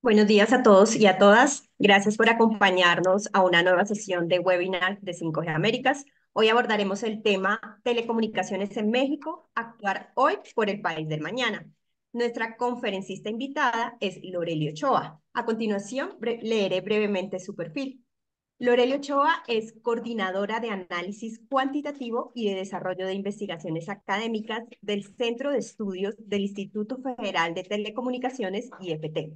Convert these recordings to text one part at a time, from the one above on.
Buenos días a todos y a todas. Gracias por acompañarnos a una nueva sesión de webinar de 5G Américas. Hoy abordaremos el tema Telecomunicaciones en México, actuar hoy por el país del mañana. Nuestra conferencista invitada es Loreli Ochoa. A continuación, leeré brevemente su perfil. Loreli Ochoa es coordinadora de análisis cuantitativo y de desarrollo de investigaciones académicas del Centro de Estudios del Instituto Federal de Telecomunicaciones, IFT.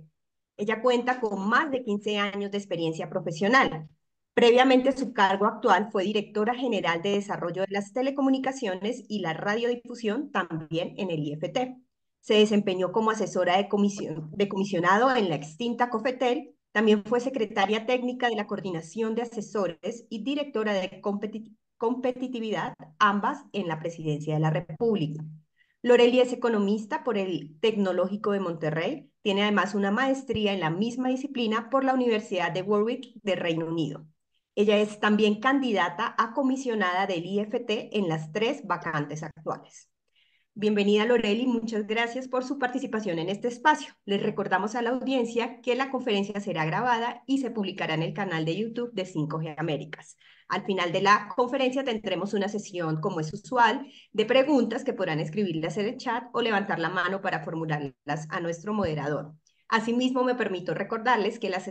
Ella cuenta con más de 15 años de experiencia profesional. Previamente, su cargo actual fue directora general de desarrollo de las telecomunicaciones y la radiodifusión, también en el IFT. Se desempeñó como asesora de comisionado en la extinta Cofetel. También fue secretaria técnica de la Coordinación de Asesores y directora de competitividad, ambas en la Presidencia de la República. Loreli es economista por el Tecnológico de Monterrey. Tiene además una maestría en la misma disciplina por la Universidad de Warwick de Reino Unido. Ella es también candidata a comisionada del IFT en las tres vacantes actuales. Bienvenida Loreli, muchas gracias por su participación en este espacio. Les recordamos a la audiencia que la conferencia será grabada y se publicará en el canal de YouTube de 5G Américas. Al final de la conferencia tendremos una sesión, como es usual, de preguntas que podrán escribirlas en el chat o levantar la mano para formularlas a nuestro moderador. Asimismo, me permito recordarles que las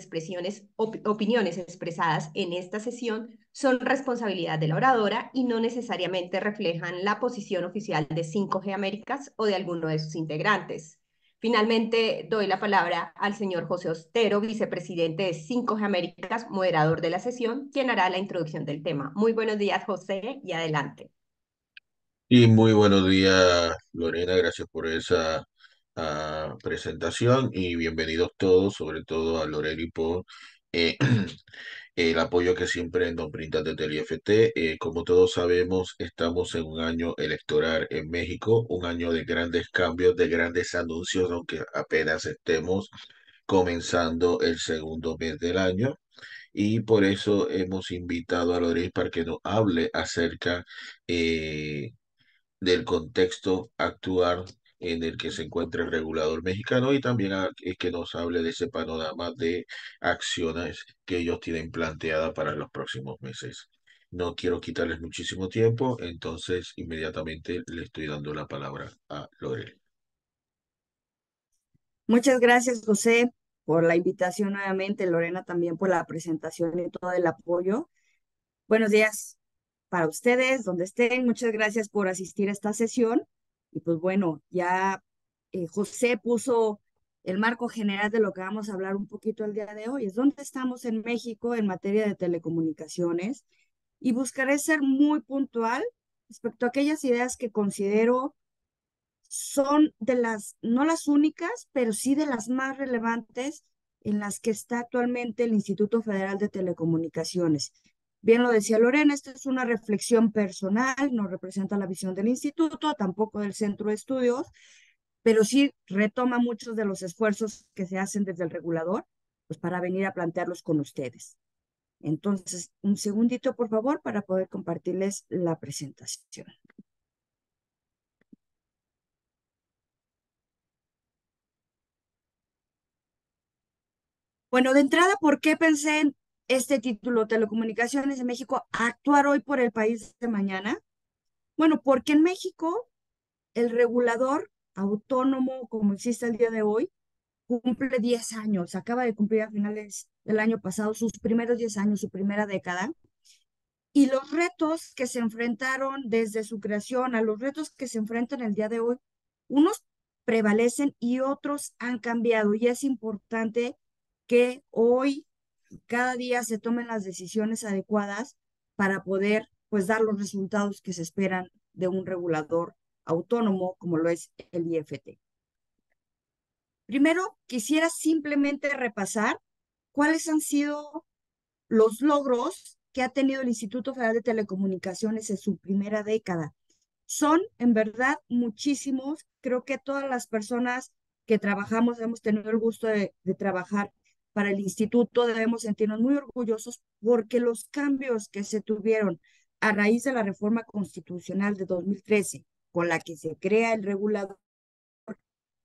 opiniones expresadas en esta sesión son responsabilidad de la oradora y no necesariamente reflejan la posición oficial de 5G Américas o de alguno de sus integrantes. Finalmente, doy la palabra al señor José Ostero, vicepresidente de 5G Américas, moderador de la sesión, quien hará la introducción del tema. Muy buenos días, José, y adelante. Y muy buenos días, Lorena. Gracias por esa presentación y bienvenidos todos, sobre todo a Loreli por eh, el apoyo que siempre nos brinda desde el IFT. Como todos sabemos, estamos en un año electoral en México, un año de grandes cambios, de grandes anuncios, aunque apenas estemos comenzando el segundo mes del año. Y por eso hemos invitado a Loreli para que nos hable acerca del contexto actual en el que se encuentra el regulador mexicano y también que nos hable de ese panorama de acciones que ellos tienen planteada para los próximos meses. No quiero quitarles muchísimo tiempo, entonces inmediatamente le estoy dando la palabra a Lorel. Muchas gracias, José, por la invitación nuevamente, Lorena también por la presentación y todo el apoyo. Buenos días para ustedes, donde estén. Muchas gracias por asistir a esta sesión. Y pues bueno, ya José puso el marco general de lo que vamos a hablar un poquito el día de hoy. Es dónde estamos en México en materia de telecomunicaciones y buscaré ser muy puntual respecto a aquellas ideas que considero son de las, no las únicas, pero sí de las más relevantes en las que está actualmente el Instituto Federal de Telecomunicaciones. Bien lo decía Lorena, esta es una reflexión personal, no representa la visión del instituto, tampoco del centro de estudios, pero sí retoma muchos de los esfuerzos que se hacen desde el regulador, pues para venir a plantearlos con ustedes. Entonces, un segundito, por favor, para poder compartirles la presentación. Bueno, de entrada, ¿por qué pensé en este título, Telecomunicaciones de México, actuar hoy por el país de mañana? Bueno, porque en México el regulador autónomo, como existe el día de hoy, cumple 10 años, acaba de cumplir a finales del año pasado sus primeros 10 años, su primera década, y los retos que se enfrentaron desde su creación a los retos que se enfrentan el día de hoy, unos prevalecen y otros han cambiado, y es importante que hoy cada día se tomen las decisiones adecuadas para poder pues dar los resultados que se esperan de un regulador autónomo como lo es el IFT. Primero, quisiera simplemente repasar cuáles han sido los logros que ha tenido el Instituto Federal de Telecomunicaciones en su primera década. Son, en verdad, muchísimos. Creo que todas las personas que trabajamos, hemos tenido el gusto de trabajar para el instituto, debemos sentirnos muy orgullosos porque los cambios que se tuvieron a raíz de la reforma constitucional de 2013, con la que se crea el regulador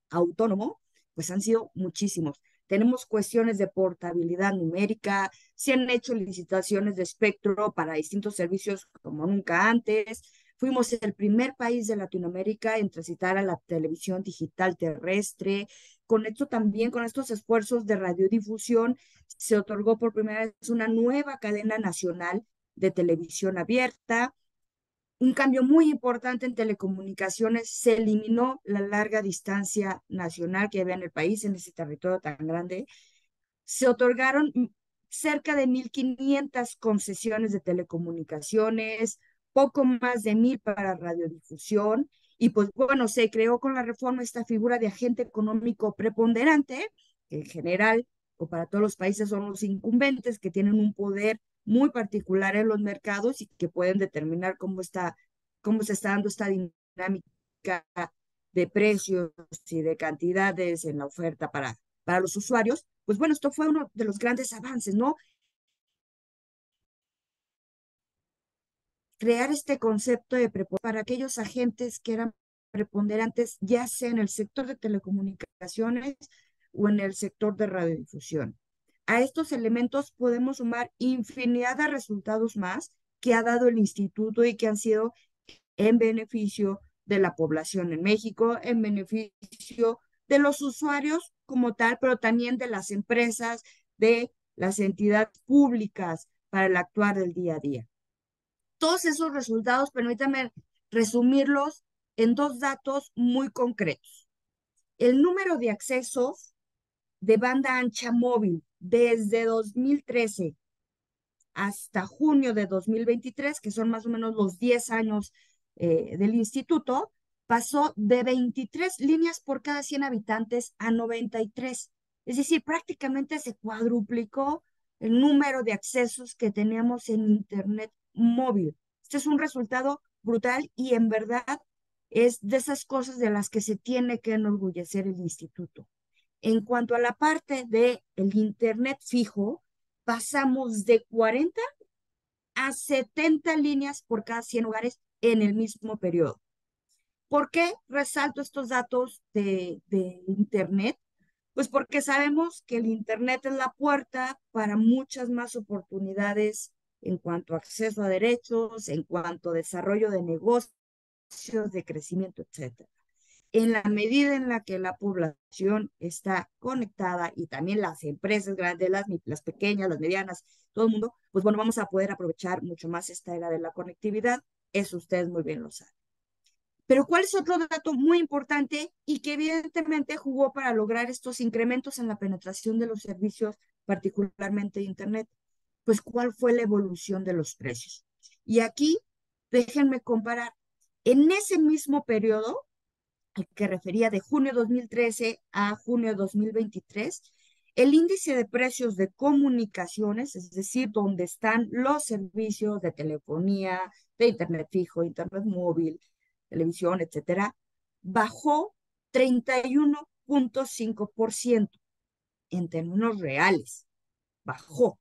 autónomo, pues han sido muchísimos. Tenemos cuestiones de portabilidad numérica, se han hecho licitaciones de espectro para distintos servicios como nunca antes. Fuimos el primer país de Latinoamérica en transitar a la televisión digital terrestre. Con esto también, con estos esfuerzos de radiodifusión, se otorgó por primera vez una nueva cadena nacional de televisión abierta. Un cambio muy importante en telecomunicaciones, se eliminó la larga distancia nacional que había en el país, en ese territorio tan grande. Se otorgaron cerca de 1,500 concesiones de telecomunicaciones, poco más de 1,000 para radiodifusión. Y pues bueno, se creó con la reforma esta figura de agente económico preponderante, que en general o para todos los países son los incumbentes, que tienen un poder muy particular en los mercados y que pueden determinar cómo se está dando esta dinámica de precios y de cantidades en la oferta para los usuarios. Pues bueno, esto fue uno de los grandes avances, ¿no? Crear este concepto de para aquellos agentes que eran preponderantes, ya sea en el sector de telecomunicaciones o en el sector de radiodifusión. A estos elementos podemos sumar infinidad de resultados más que ha dado el instituto y que han sido en beneficio de la población en México, en beneficio de los usuarios como tal, pero también de las empresas, de las entidades públicas para el actuar del día a día. Todos esos resultados, permítanme resumirlos en dos datos muy concretos. El número de accesos de banda ancha móvil desde 2013 hasta junio de 2023, que son más o menos los 10 años del instituto, pasó de 23 líneas por cada 100 habitantes a 93. Es decir, prácticamente se cuadruplicó el número de accesos que teníamos en Internet móvil. Este es un resultado brutal y en verdad es de esas cosas de las que se tiene que enorgullecer el instituto. En cuanto a la parte del Internet fijo, pasamos de 40 a 70 líneas por cada 100 hogares en el mismo periodo. ¿Por qué resalto estos datos de Internet? Pues porque sabemos que el Internet es la puerta para muchas más oportunidades en cuanto a acceso a derechos, en cuanto a desarrollo de negocios, de crecimiento, etcétera. En la medida en la que la población está conectada y también las empresas grandes, las pequeñas, las medianas, todo el mundo, pues bueno, vamos a poder aprovechar mucho más esta era de la conectividad. Eso ustedes muy bien lo saben. Pero ¿cuál es otro dato muy importante y que evidentemente jugó para lograr estos incrementos en la penetración de los servicios, particularmente de Internet? Pues ¿cuál fue la evolución de los precios? Y aquí déjenme comparar. En ese mismo periodo, que refería de junio de 2013 a junio de 2023, el índice de precios de comunicaciones, es decir, donde están los servicios de telefonía, de Internet fijo, Internet móvil, televisión, etcétera, bajó 31,5% en términos reales. Bajó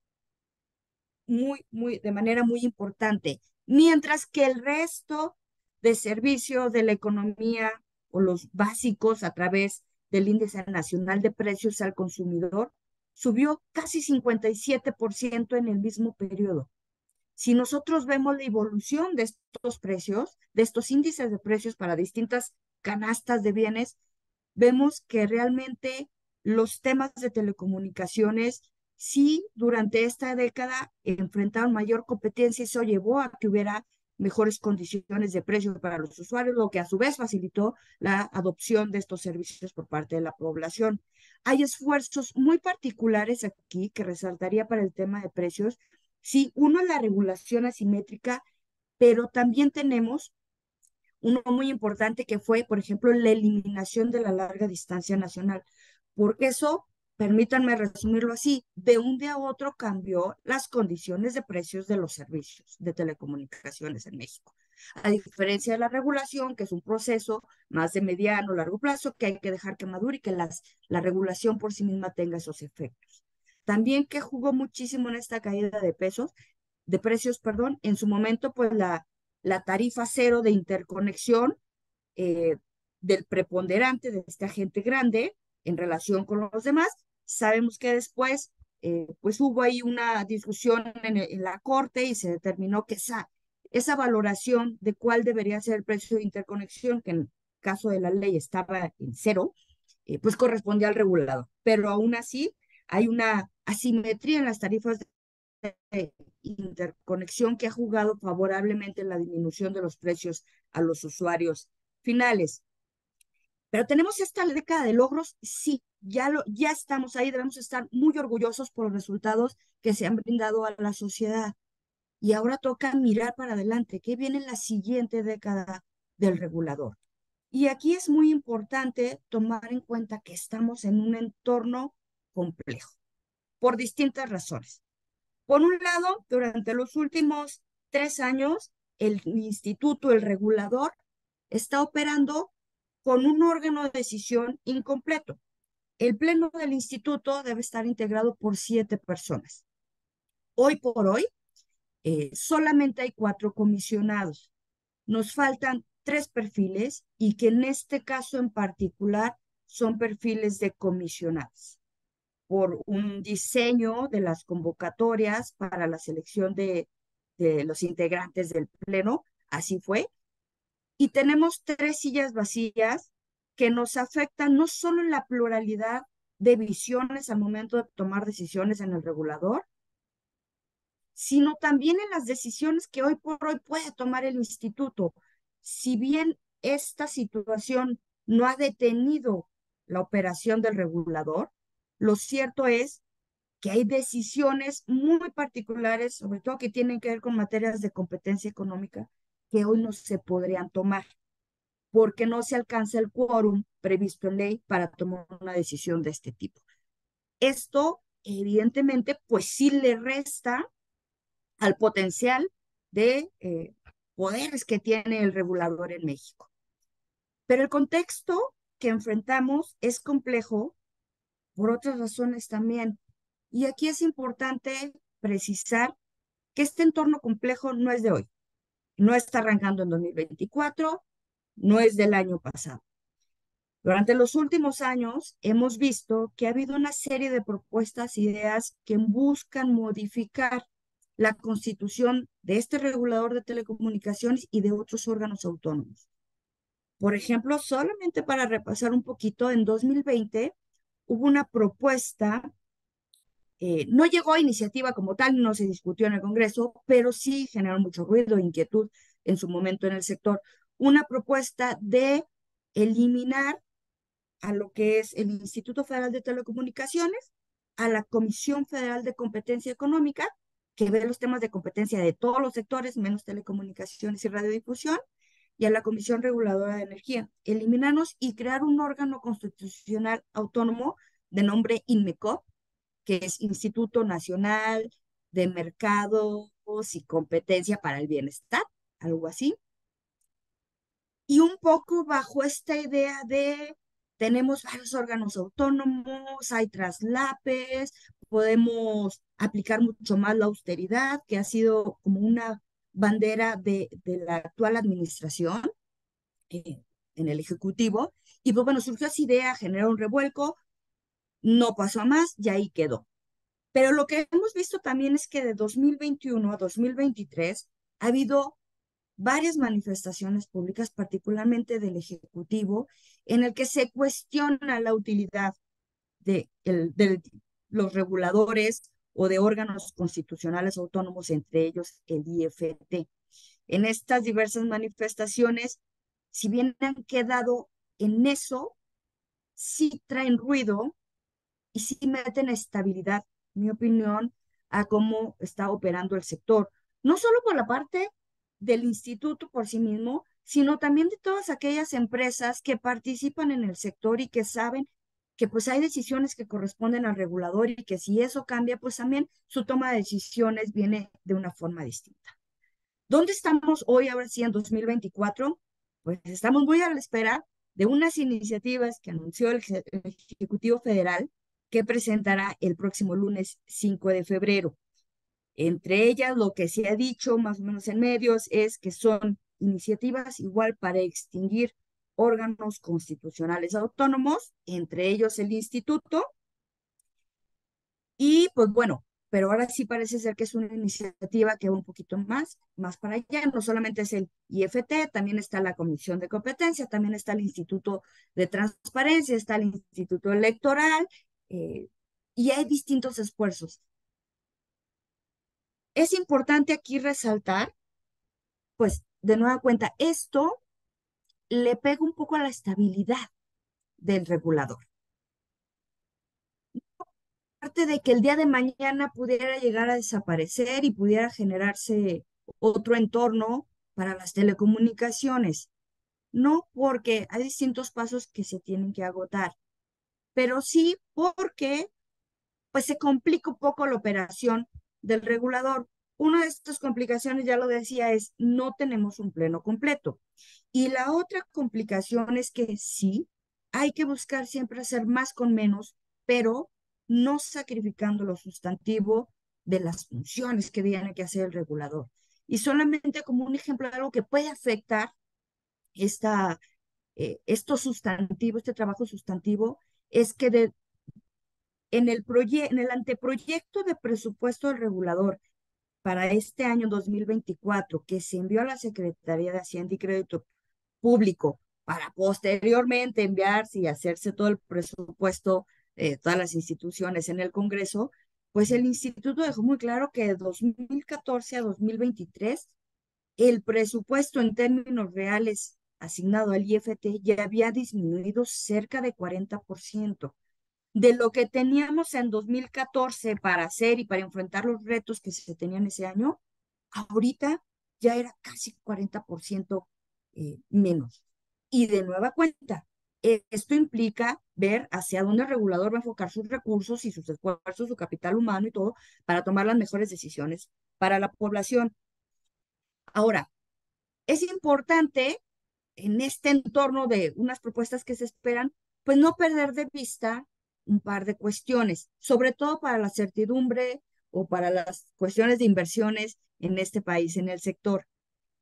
de manera muy importante. Mientras que el resto de servicios de la economía o los básicos a través del Índice Nacional de Precios al Consumidor subió casi 57% en el mismo periodo. Si nosotros vemos la evolución de estos precios, de estos índices de precios para distintas canastas de bienes, vemos que realmente los temas de telecomunicaciones sí durante esta década enfrentaron mayor competencia y eso llevó a que hubiera mejores condiciones de precio para los usuarios, lo que a su vez facilitó la adopción de estos servicios por parte de la población. Hay esfuerzos muy particulares aquí que resaltaría para el tema de precios. Sí, uno es la regulación asimétrica, pero también tenemos uno muy importante que fue, por ejemplo, la eliminación de la larga distancia nacional, porque eso, permítanme resumirlo así, de un día a otro cambió las condiciones de precios de los servicios de telecomunicaciones en México. A diferencia de la regulación, que es un proceso más de mediano o largo plazo, que hay que dejar que madure y que la regulación por sí misma tenga esos efectos. También que jugó muchísimo en esta caída de precios, perdón, en su momento, pues la tarifa cero de interconexión eh, del preponderante de este agente grande en relación con los demás, Sabemos que después, pues hubo ahí una discusión en la Corte y se determinó que esa valoración de cuál debería ser el precio de interconexión, que en el caso de la ley estaba en cero, pues correspondía al regulador. Pero aún así hay una asimetría en las tarifas de interconexión que ha jugado favorablemente en la disminución de los precios a los usuarios finales. Pero tenemos esta década de logros, sí, ya estamos ahí, debemos estar muy orgullosos por los resultados que se han brindado a la sociedad. Y ahora toca mirar para adelante, ¿qué viene en la siguiente década del regulador? Y aquí es muy importante tomar en cuenta que estamos en un entorno complejo, por distintas razones. Por un lado, durante los últimos 3 años, el instituto, el regulador, está operando con un órgano de decisión incompleto. El pleno del instituto debe estar integrado por 7 personas. Hoy por hoy, solamente hay 4 comisionados. Nos faltan 3 perfiles y que en este caso en particular son perfiles de comisionados por un diseño de las convocatorias para la selección de los integrantes del pleno, así fue, y tenemos 3 sillas vacías que nos afectan no solo en la pluralidad de visiones al momento de tomar decisiones en el regulador, sino también en las decisiones que hoy por hoy puede tomar el instituto. Si bien esta situación no ha detenido la operación del regulador, lo cierto es que hay decisiones muy particulares, sobre todo que tienen que ver con materias de competencia económica, que hoy no se podrían tomar, porque no se alcanza el quórum previsto en ley para tomar una decisión de este tipo. Esto, evidentemente, pues sí le resta al potencial de poderes que tiene el regulador en México. Pero el contexto que enfrentamos es complejo por otras razones también. Y aquí es importante precisar que este entorno complejo no es de hoy, no está arrancando en 2024, no es del año pasado. Durante los últimos años hemos visto que ha habido una serie de propuestas, ideas que buscan modificar la constitución de este regulador de telecomunicaciones y de otros órganos autónomos. Por ejemplo, solamente para repasar un poquito, en 2020 hubo una propuesta, no llegó a iniciativa como tal, no se discutió en el Congreso, pero sí generó mucho ruido e inquietud en su momento en el sector, una propuesta de eliminar a lo que es el Instituto Federal de Telecomunicaciones, a la Comisión Federal de Competencia Económica, que ve los temas de competencia de todos los sectores, menos telecomunicaciones y radiodifusión, y a la Comisión Reguladora de Energía. Eliminarnos y crear un órgano constitucional autónomo de nombre INMECOP, que es Instituto Nacional de Mercados y Competencia para el Bienestar, algo así. Y un poco bajo esta idea de tenemos varios órganos autónomos, hay traslapes, podemos aplicar mucho más la austeridad, que ha sido como una bandera de la actual administración eh, en el Ejecutivo. Y pues bueno, surgió esa idea, generó un revuelco, no pasó a más y ahí quedó. Pero lo que hemos visto también es que de 2021 a 2023 ha habido varias manifestaciones públicas, particularmente del Ejecutivo, en el que se cuestiona la utilidad de los reguladores o de órganos constitucionales autónomos, entre ellos el IFT. En estas diversas manifestaciones, si bien han quedado en eso, sí traen ruido y sí meten estabilidad, en mi opinión, a cómo está operando el sector. No solo por la parte del instituto por sí mismo, sino también de todas aquellas empresas que participan en el sector y que saben que pues hay decisiones que corresponden al regulador y que si eso cambia, pues también su toma de decisiones viene de una forma distinta. ¿Dónde estamos hoy, ahora sí, en 2024? Pues estamos muy a la espera de unas iniciativas que anunció el Ejecutivo Federal que presentará el próximo lunes 5 de febrero. Entre ellas, lo que se ha dicho más o menos en medios es que son iniciativas igual para extinguir órganos constitucionales autónomos, entre ellos el instituto, Y pues bueno, pero ahora sí parece ser que es una iniciativa que va un poquito más para allá. No solamente es el IFT, también está la Comisión de Competencia, también está el Instituto de Transparencia, está el Instituto Electoral, eh, y hay distintos esfuerzos. Es importante aquí resaltar, pues de nueva cuenta, esto le pega un poco a la estabilidad del regulador. Aparte de que el día de mañana pudiera llegar a desaparecer y pudiera generarse otro entorno para las telecomunicaciones. No porque hay distintos pasos que se tienen que agotar, pero sí porque pues se complica un poco la operación del regulador. Una de estas complicaciones, ya lo decía, es no tenemos un pleno completo. Y la otra complicación es que sí, hay que buscar siempre hacer más con menos, pero no sacrificando lo sustantivo de las funciones que tiene que hacer el regulador. Y solamente como un ejemplo de algo que puede afectar esta, esto sustantivo, este trabajo sustantivo, es que en el anteproyecto de presupuesto del regulador para este año 2024, que se envió a la Secretaría de Hacienda y Crédito Público para posteriormente enviarse y hacerse todo el presupuesto, todas las instituciones en el Congreso, pues el instituto dejó muy claro que de 2014 a 2023 el presupuesto en términos reales asignado al IFT ya había disminuido cerca de 40% de lo que teníamos en 2014 para hacer y para enfrentar los retos que se tenían ese año. Ahorita ya era casi 40% menos. Y de nueva cuenta, esto implica ver hacia dónde el regulador va a enfocar sus recursos y sus esfuerzos, su capital humano y todo, para tomar las mejores decisiones para la población. Ahora, es importante en este entorno de unas propuestas que se esperan, pues no perder de vista un par de cuestiones, sobre todo para la certidumbre o para las cuestiones de inversiones en este país, en el sector.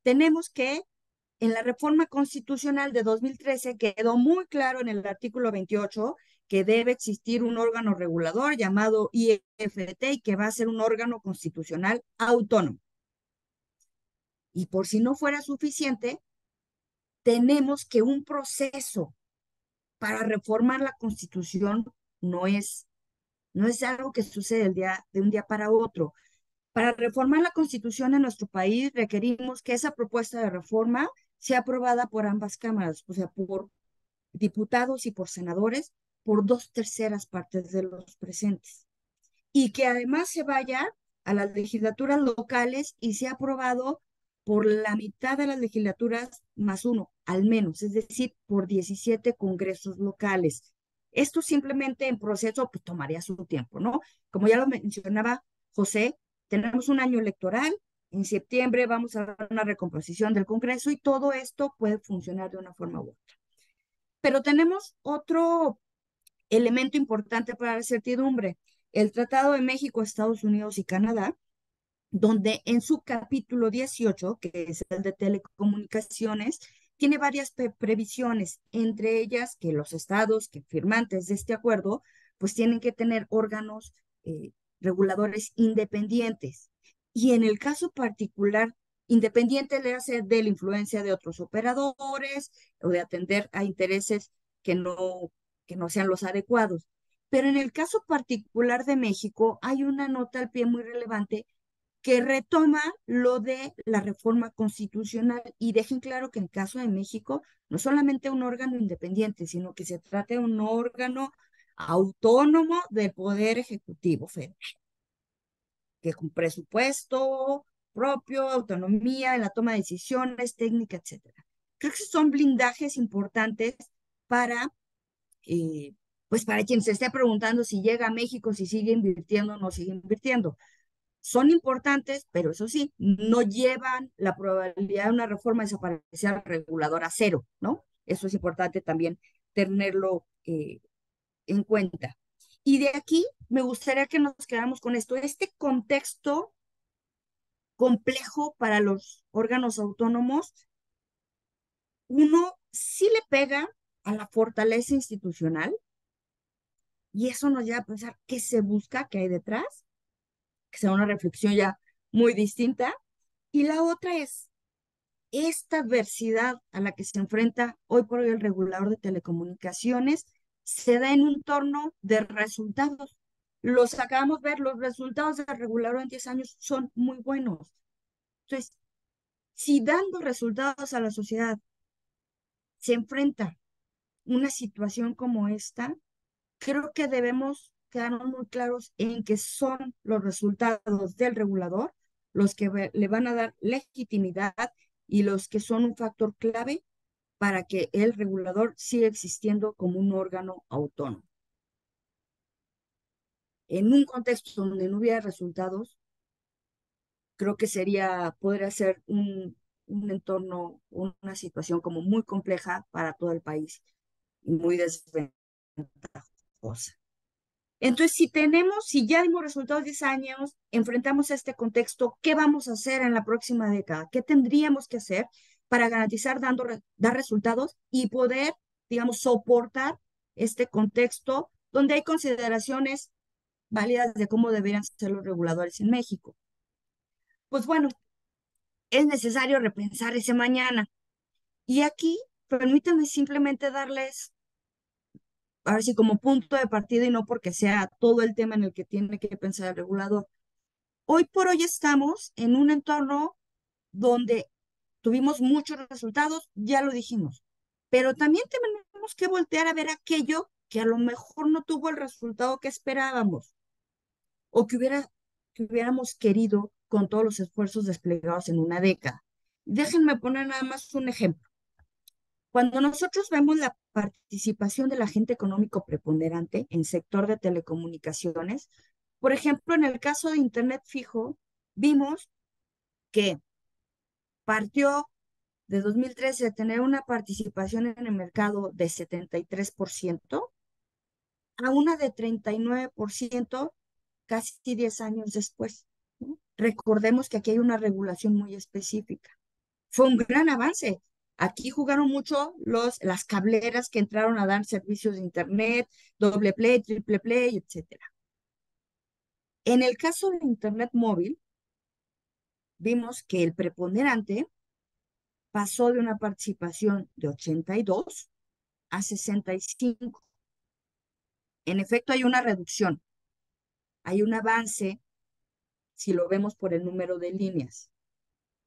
Tenemos que, en la reforma constitucional de 2013, quedó muy claro en el artículo 28 que debe existir un órgano regulador llamado IFT y que va a ser un órgano constitucional autónomo. Y por si no fuera suficiente, tenemos que un proceso para reformar la Constitución no es, no es algo que sucede de un día para otro. Para reformar la Constitución en nuestro país requerimos que esa propuesta de reforma sea aprobada por ambas cámaras, o sea, por diputados y por senadores, por 2/3 de los presentes. Y que además se vaya a las legislaturas locales y sea aprobado por la mitad de las legislaturas más uno, al menos, es decir, por 17 congresos locales. Esto simplemente en proceso pues, tomaría su tiempo, ¿no? Como ya lo mencionaba José, tenemos un año electoral, en septiembre vamos a dar una recomposición del Congreso y todo esto puede funcionar de una forma u otra. Pero tenemos otro elemento importante para la certidumbre, el Tratado de México, Estados Unidos y Canadá, donde en su capítulo 18, que es el de telecomunicaciones, tiene varias previsiones, entre ellas que los estados que firmantes de este acuerdo, pues tienen que tener órganos reguladores independientes. Y en el caso particular, independiente le hace de la influencia de otros operadores o de atender a intereses que no, que no sean los adecuados. Pero en el caso particular de México, hay una nota al pie muy relevante que retoma lo de la reforma constitucional y dejen claro que en caso de México no solamente un órgano independiente, sino que se trata de un órgano autónomo del Poder Ejecutivo Federal, que con presupuesto propio, autonomía en la toma de decisiones, técnica, etcétera. Creo que son blindajes importantes para, eh, pues para quien se esté preguntando si llega a México, si sigue invirtiendo o no sigue invirtiendo. Son importantes, pero eso sí, no llevan la probabilidad de una reforma de desaparecer al regulador a cero, ¿no? Eso es importante también tenerlo en cuenta. Y de aquí me gustaría que nos quedáramos con esto, este contexto complejo para los órganos autónomos, uno sí le pega a la fortaleza institucional, Y eso nos lleva a pensar qué se busca, qué hay detrás, que sea una reflexión ya muy distinta. Y la otra es esta adversidad a la que se enfrenta hoy por hoy el regulador de telecomunicaciones se da en un entorno de resultados. Los acabamos de ver, los resultados del regulador en 10 años son muy buenos. Entonces, si dando resultados a la sociedad se enfrenta una situación como esta, creo que debemos quedarnos muy claros en que son los resultados del regulador los que le van a dar legitimidad y los que son un factor clave para que el regulador siga existiendo como un órgano autónomo. En un contexto donde no hubiera resultados, creo que podría ser un entorno, una situación como muy compleja para todo el país y muy desventajosa. Entonces, si ya dimos resultados 10 años, enfrentamos a este contexto, ¿qué vamos a hacer en la próxima década? ¿Qué tendríamos que hacer para garantizar dar resultados y poder, digamos, soportar este contexto donde hay consideraciones válidas de cómo deberían ser los reguladores en México? Pues bueno, es necesario repensar ese mañana. Y aquí, permítanme simplemente darles, ahora sí, como punto de partida y no porque sea todo el tema en el que tiene que pensar el regulador. Hoy por hoy estamos en un entorno donde tuvimos muchos resultados, ya lo dijimos, pero también tenemos que voltear a ver aquello que a lo mejor no tuvo el resultado que esperábamos o que hubiéramos querido con todos los esfuerzos desplegados en una década. Déjenme poner nada más un ejemplo. Cuando nosotros vemos la participación del agente económico preponderante en sector de telecomunicaciones, por ejemplo, en el caso de Internet fijo, vimos que partió de 2013 de tener una participación en el mercado de 73% a una de 39% casi 10 años después, ¿no? Recordemos que aquí hay una regulación muy específica. Fue un gran avance. Aquí jugaron mucho las cableras que entraron a dar servicios de Internet, doble play, triple play, etcétera. En el caso de Internet móvil, vimos que el preponderante pasó de una participación de 82 a 65. En efecto, hay una reducción, hay un avance si lo vemos por el número de líneas.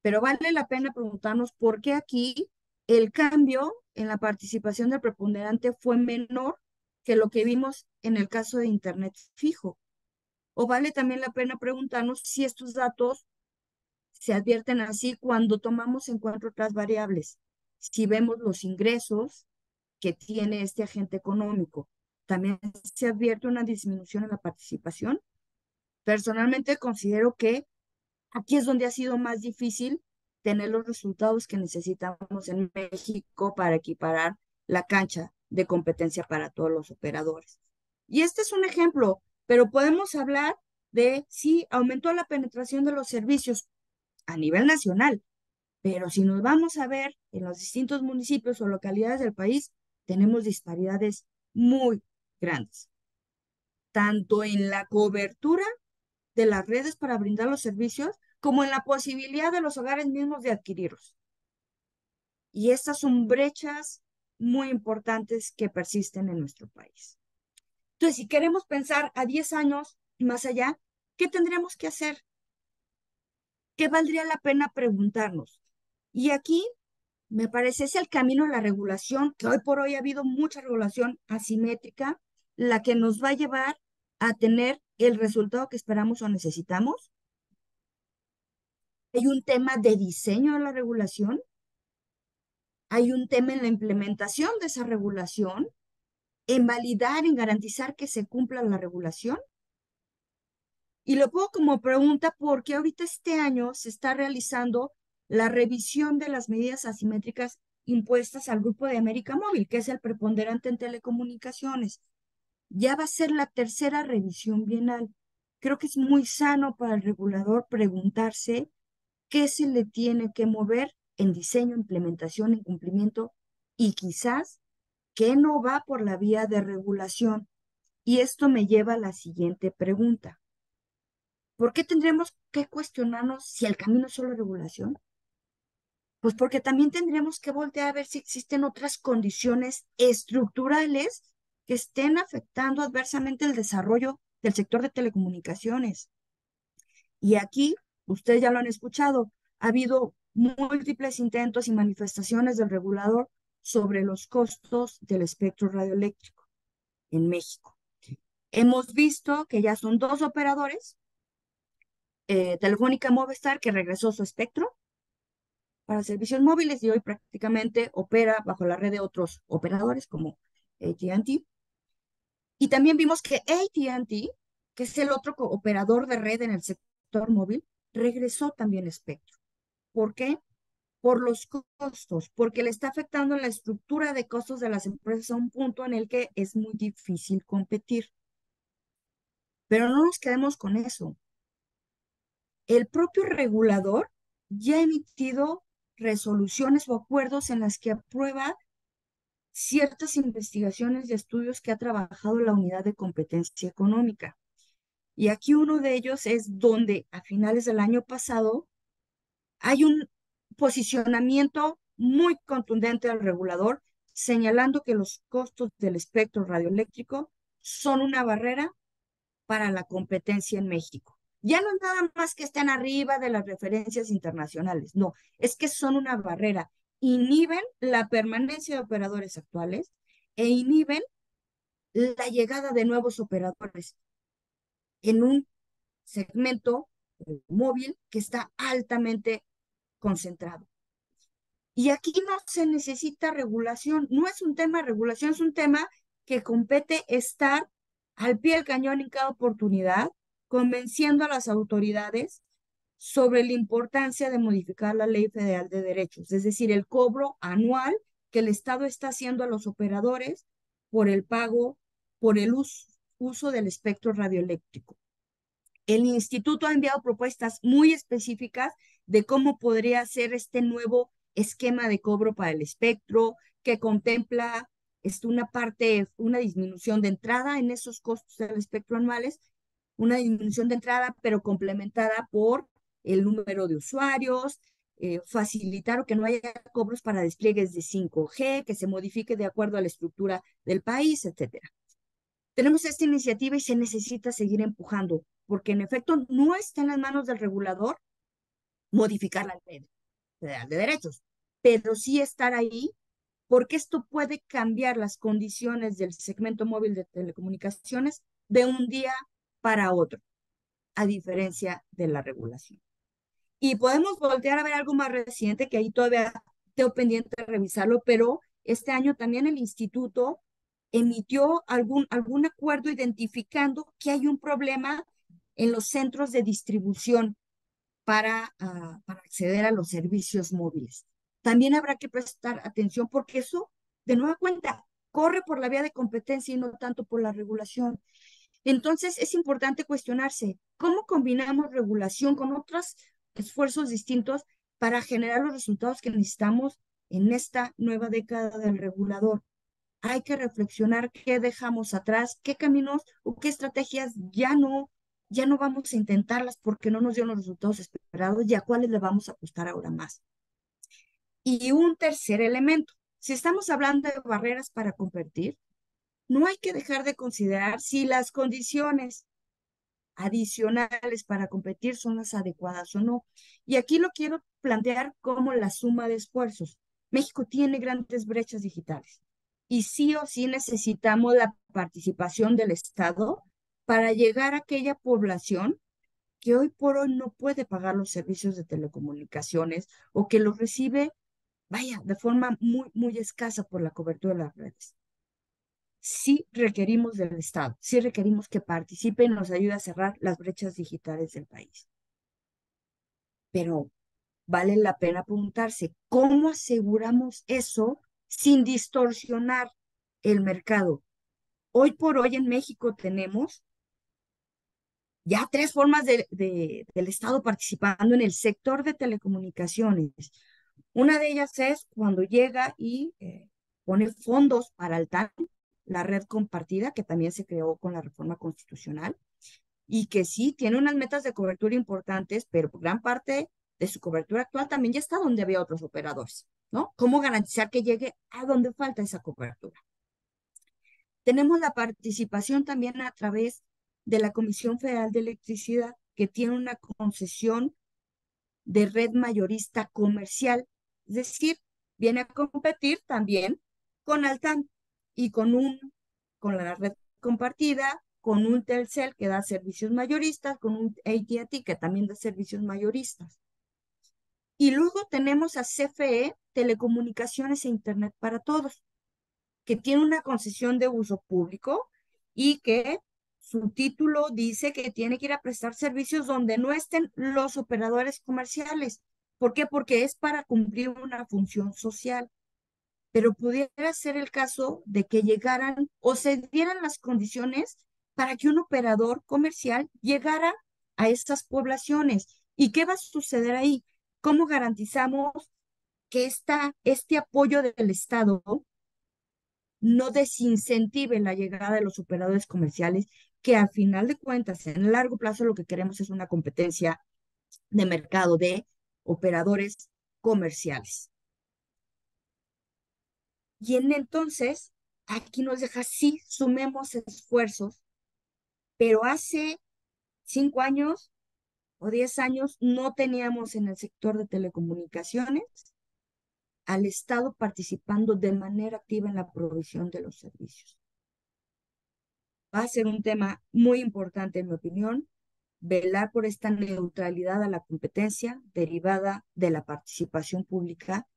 Pero vale la pena preguntarnos por qué aquí el cambio en la participación del preponderante fue menor que lo que vimos en el caso de Internet fijo. O vale también la pena preguntarnos si estos datos se advierten así cuando tomamos en cuenta otras variables. Si vemos los ingresos que tiene este agente económico, también se advierte una disminución en la participación. Personalmente considero que aquí es donde ha sido más difícil tener los resultados que necesitamos en México para equiparar la cancha de competencia para todos los operadores. Y este es un ejemplo, pero podemos hablar de si aumentó la penetración de los servicios a nivel nacional, pero si nos vamos a ver en los distintos municipios o localidades del país, tenemos disparidades muy grandes, tanto en la cobertura de las redes para brindar los servicios, como en la posibilidad de los hogares mismos de adquirirlos. Y estas son brechas muy importantes que persisten en nuestro país. Entonces, si queremos pensar a 10 años más allá, ¿qué tendríamos que hacer? ¿Qué valdría la pena preguntarnos? Y aquí me parece es el camino a la regulación, que hoy por hoy ha habido mucha regulación asimétrica, la que nos va a llevar a tener el resultado que esperamos o necesitamos. Hay un tema de diseño de la regulación, hay un tema en la implementación de esa regulación, en validar, en garantizar que se cumpla la regulación. Y lo pongo como pregunta porque ahorita este año se está realizando la revisión de las medidas asimétricas impuestas al Grupo de América Móvil, que es el preponderante en telecomunicaciones. Ya va a ser la tercera revisión bienal. Creo que es muy sano para el regulador preguntarse qué se le tiene que mover en diseño, implementación, en cumplimiento y quizás qué no va por la vía de regulación. Y esto me lleva a la siguiente pregunta. ¿Por qué tendremos que cuestionarnos si el camino es solo regulación? Pues porque también tendremos que voltear a ver si existen otras condiciones estructurales que estén afectando adversamente el desarrollo del sector de telecomunicaciones. Y aquí, ustedes ya lo han escuchado, ha habido múltiples intentos y manifestaciones del regulador sobre los costos del espectro radioeléctrico en México. Hemos visto que ya son dos operadores, Telefónica Movistar, que regresó su espectro para servicios móviles y hoy prácticamente opera bajo la red de otros operadores como AT&T. Y también vimos que AT&T, que es el otro operador de red en el sector móvil, regresó también espectro. ¿Por qué? Por los costos, porque le está afectando la estructura de costos de las empresas a un punto en el que es muy difícil competir. Pero no nos quedemos con eso. El propio regulador ya ha emitido resoluciones o acuerdos en las que aprueba ciertas investigaciones y estudios que ha trabajado la Unidad de Competencia Económica. Y aquí uno de ellos es donde a finales del año pasado hay un posicionamiento muy contundente del regulador señalando que los costos del espectro radioeléctrico son una barrera para la competencia en México. Ya no es nada más que estén arriba de las referencias internacionales, no, es que son una barrera, inhiben la permanencia de operadores actuales e inhiben la llegada de nuevos operadores en un segmento móvil que está altamente concentrado. Y aquí no se necesita regulación, no es un tema de regulación, es un tema que compete estar al pie del cañón en cada oportunidad, convenciendo a las autoridades sobre la importancia de modificar la Ley Federal de Derechos, es decir, el cobro anual que el Estado está haciendo a los operadores por el pago, por el uso del espectro radioeléctrico. El instituto ha enviado propuestas muy específicas de cómo podría ser este nuevo esquema de cobro para el espectro, que contempla una disminución de entrada en esos costos del espectro anuales, una disminución de entrada, pero complementada por el número de usuarios, facilitar o que no haya cobros para despliegues de 5G, que se modifique de acuerdo a la estructura del país, etcétera. Tenemos esta iniciativa y se necesita seguir empujando, porque en efecto no está en las manos del regulador modificar la Ley Federal de Derechos, pero sí estar ahí, porque esto puede cambiar las condiciones del segmento móvil de telecomunicaciones de un día para otro, a diferencia de la regulación. Y podemos voltear a ver algo más reciente, que ahí todavía tengo pendiente de revisarlo, pero este año también el instituto emitió algún acuerdo identificando que hay un problema en los centros de distribución para acceder a los servicios móviles. También habrá que prestar atención porque eso, de nueva cuenta, corre por la vía de competencia y no tanto por la regulación. Entonces, es importante cuestionarse cómo combinamos regulación con otros esfuerzos distintos para generar los resultados que necesitamos en esta nueva década del regulador. Hay que reflexionar qué dejamos atrás, qué caminos o qué estrategias ya no vamos a intentarlas porque no nos dieron los resultados esperados y a cuáles le vamos a apostar ahora más. Y un tercer elemento, si estamos hablando de barreras para competir, no hay que dejar de considerar si las condiciones adicionales para competir son las adecuadas o no. Y aquí lo quiero plantear como la suma de esfuerzos. México tiene grandes brechas digitales y sí o sí necesitamos la participación del Estado para llegar a aquella población que hoy por hoy no puede pagar los servicios de telecomunicaciones o que los recibe, vaya, de forma muy escasa por la cobertura de las redes. Sí requerimos del Estado, sí requerimos que participe y nos ayude a cerrar las brechas digitales del país. Pero vale la pena preguntarse, ¿cómo aseguramos eso sin distorsionar el mercado? Hoy por hoy en México tenemos ya tres formas del Estado participando en el sector de telecomunicaciones. Una de ellas es cuando llega y pone fondos para el TAN, la red compartida, que también se creó con la reforma constitucional, y que sí tiene unas metas de cobertura importantes, pero gran parte de su cobertura actual también ya está donde había otros operadores, ¿no? ¿Cómo garantizar que llegue a donde falta esa cobertura? Tenemos la participación también a través de la Comisión Federal de Electricidad, que tiene una concesión de red mayorista comercial, es decir, viene a competir también con Altán y con la red compartida, con un Telcel que da servicios mayoristas, con un AT&T que también da servicios mayoristas. Y luego tenemos a CFE, Telecomunicaciones e Internet para Todos, que tiene una concesión de uso público y que su título dice que tiene que ir a prestar servicios donde no estén los operadores comerciales. ¿Por qué? Porque es para cumplir una función social. Pero pudiera ser el caso de que llegaran o se dieran las condiciones para que un operador comercial llegara a estas poblaciones. ¿Y qué va a suceder ahí? ¿Cómo garantizamos que este apoyo del Estado no desincentive la llegada de los operadores comerciales, que al final de cuentas, en el largo plazo, lo que queremos es una competencia de mercado de operadores comerciales? Y entonces, aquí nos deja, sí, sumemos esfuerzos, pero hace 5 años o 10 años no teníamos en el sector de telecomunicaciones al Estado participando de manera activa en la provisión de los servicios. Va a ser un tema muy importante, en mi opinión, velar por esta neutralidad a la competencia derivada de la participación pública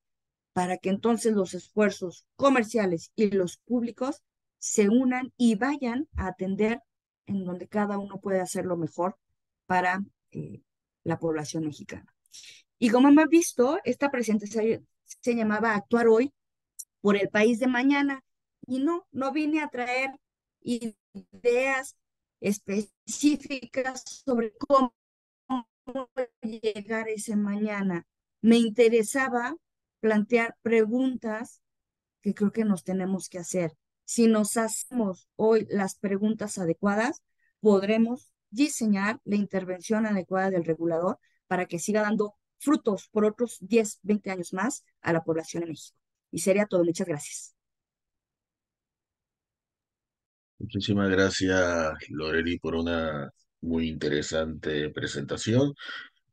para que entonces los esfuerzos comerciales y los públicos se unan y vayan a atender en donde cada uno puede hacerlo mejor para la población mexicana. Y como hemos visto, esta presentación se llamaba Actuar hoy por el país de mañana. Y no vine a traer ideas específicas sobre cómo llegar ese mañana. Me interesaba plantear preguntas que creo que nos tenemos que hacer. Si nos hacemos hoy las preguntas adecuadas, podremos diseñar la intervención adecuada del regulador para que siga dando frutos por otros 10, 20 años más a la población de México. Y sería todo. Muchas gracias. Muchísimas gracias, Loreli, por una muy interesante presentación.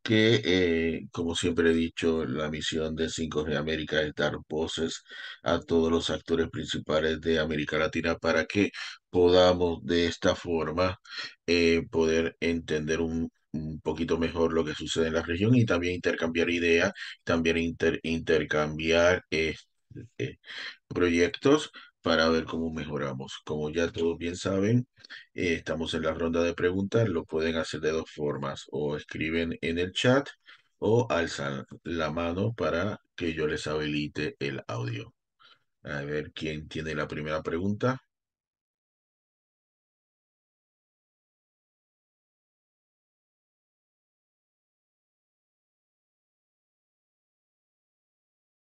Que, como siempre he dicho, la misión de 5G América es dar voces a todos los actores principales de América Latina para que podamos de esta forma poder entender un poquito mejor lo que sucede en la región y también intercambiar ideas, también intercambiar eh, proyectos para ver cómo mejoramos. Como ya todos bien saben, estamos en la ronda de preguntas, lo pueden hacer de dos formas, o escriben en el chat o alzan la mano para que yo les habilite el audio. A ver quién tiene la primera pregunta.